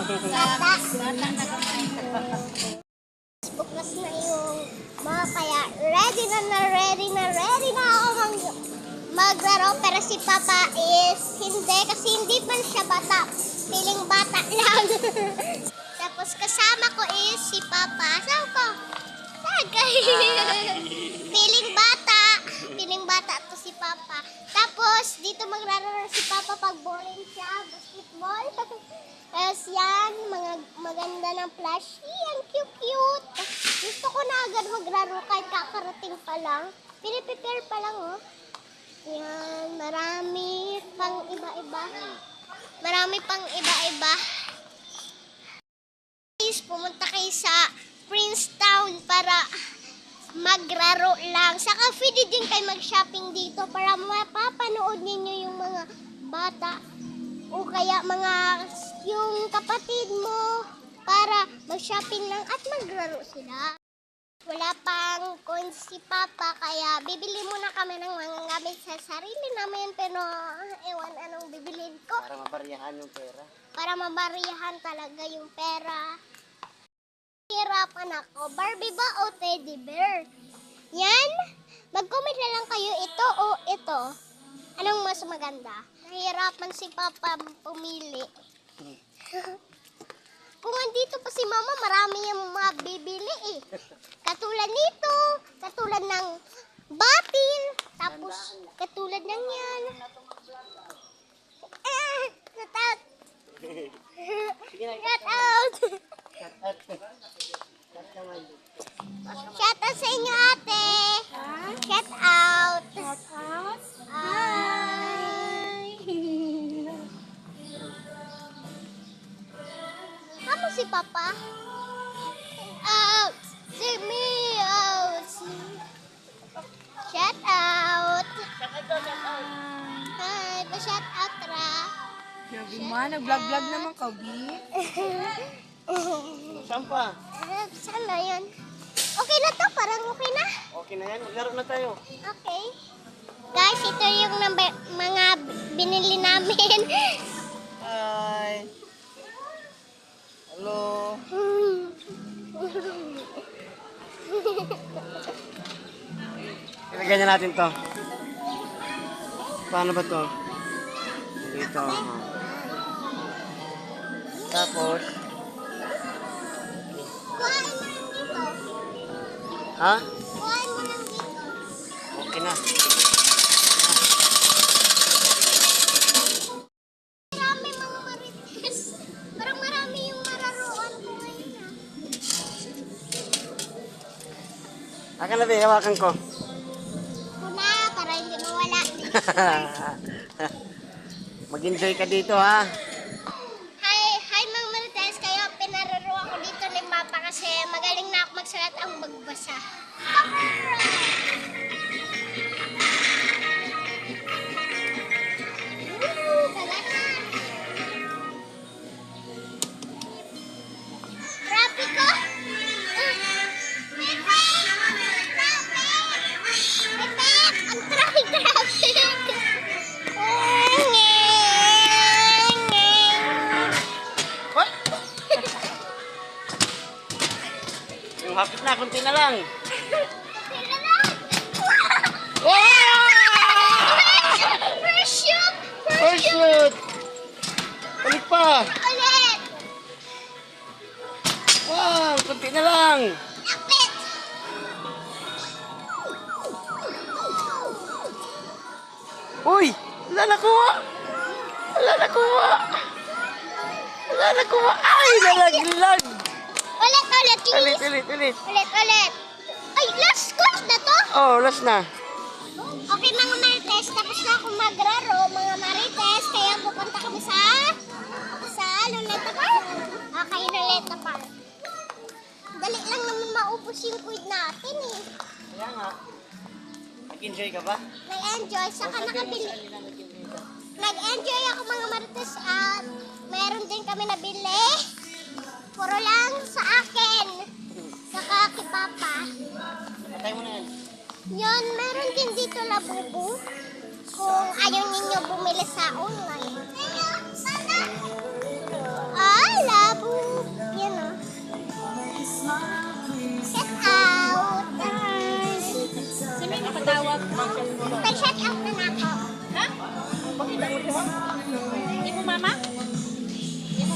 Bata. Bukas na yung mga kaya ready na ako maglaro. Pero si Papa is hindi kasi hindi pa siya bata. Feeling bata lang. Tapos kasama ko is si Papa. Saan ko? Feeling bata to si Papa. Tapos dito maglaro si Papa pag boring siya. Basketball. Tapos yan, maganda ng plushie. Ang cute. Gusto ko na agad maglaro kahit kakarating pa lang. Piniprepare pa lang, oh. Yan, marami pang iba-iba. Please, pumunta kayo sa Princetown para maglaro lang. Saka pwede din kayo mag-shopping dito para mapapanood ninyo yung mga bata o kaya yung kapatid mo para mag-shopping lang at maglaro sila. Wala pang coins si Papa kaya bibili muna kami ng mga gamit sa sarili namin pero ewan anong bibilin ko. Para mabariyahan yung pera. Para mabariyahan talaga yung pera. Hirapan ako. Barbie ba o teddy bear? Yan. Mag-comment na lang kayo ito o ito. Anong mas maganda? Nahihirapan si Papa pumili. Kung andito pa si Mama, marami yung mga bibili eh. Katulad nito, katulad ng batil, tapos katulad ng yan. Shout out! Shout out! Shout out sa inyo, ate! Shout out! Shout out. Hi! Kamu si Papa? Out! See me out! Shout out! Hi! Pa-shout out, Ra! Grabe man, nag-vlog-vlog naman ka, Bi. Saan pa? Saan na yun? Okay na to? Parang okay na? Okay na yan. Maglaro na tayo. Okay. Guys, ito yung mga binili namin. Hi. Hello. Ilagay na natin to. Paano ba to? Dito. Tapos. Kuhain mo lang dito. Ha? Kuhain mo lang dito. Okay na. Marami mga marites. Parang marami yung mararuan ko ngayon ah. Akin na, hawakan ko. Kuna, para hindi mawala. Mag-enjoy ka dito, ha? Hi mga marites. Kaya pinaruruan ko dito ni Papa kasi magaling na ako magsulat ang magbasa. Trapiko? Ang traffic. Hoy! Yung hapit na, kunti na lang. First shoot! First shoot! Balik pa! Ulit! Wow, kunti na lang. Lapit! Uy! Wala nakuha! Wala nakuha! Wala nakuha! Ay! Nalaglag! Ulit, please! Ulit. Ulit! Ay, last course na to? Oh, last na. Okay mga marites, tapos na akong maglaro mga marites, kaya pupunta kami sa Loleta Park. Okay, Loleta Park. Dali lang naman maubos yung food natin eh. Kaya nga. Nag-enjoy ka ba? Nag-enjoy, saka nakabili. Nag-enjoy ako mga marites at meron din kami nabili. Puro lang sa akin. Saka kay Papa. Patay mo na yan. Yun, meron din dito labubu. Kung ayaw ninyo bumili sa online. Ay, labubu.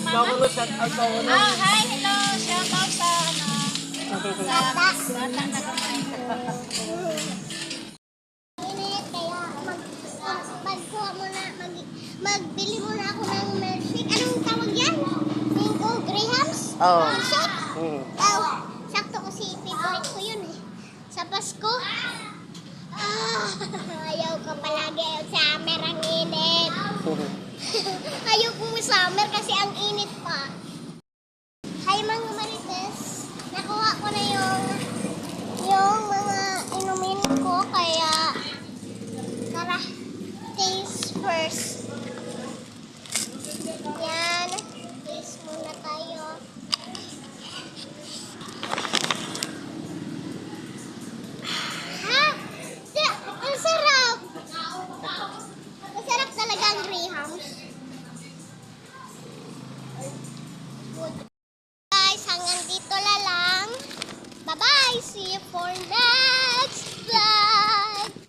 Ikaw mo shout out ko mo. Hi, hello. Shout out sa Bata. bata na kamay. Init, kaya magkuha muna, magbili muna ako ng milkshake. Anong tawag yan? Mango Grahams? Oo. Milkshake? Hmm. Oh, sakto kasi favorite ko yun eh. Sa Pasko. Ayaw ko palagi. Summer ang init. Ayaw ko summer kasi ang init pa. Hi mga marites. Nakuha ko na yung mga inumin ko kaya tara, taste first. Yan. Taste muna tayo. Ha? Ang sarap! Masarap talaga ang Grahams. Good. Guys, hanggang dito na lang. Bye-bye! See you for next!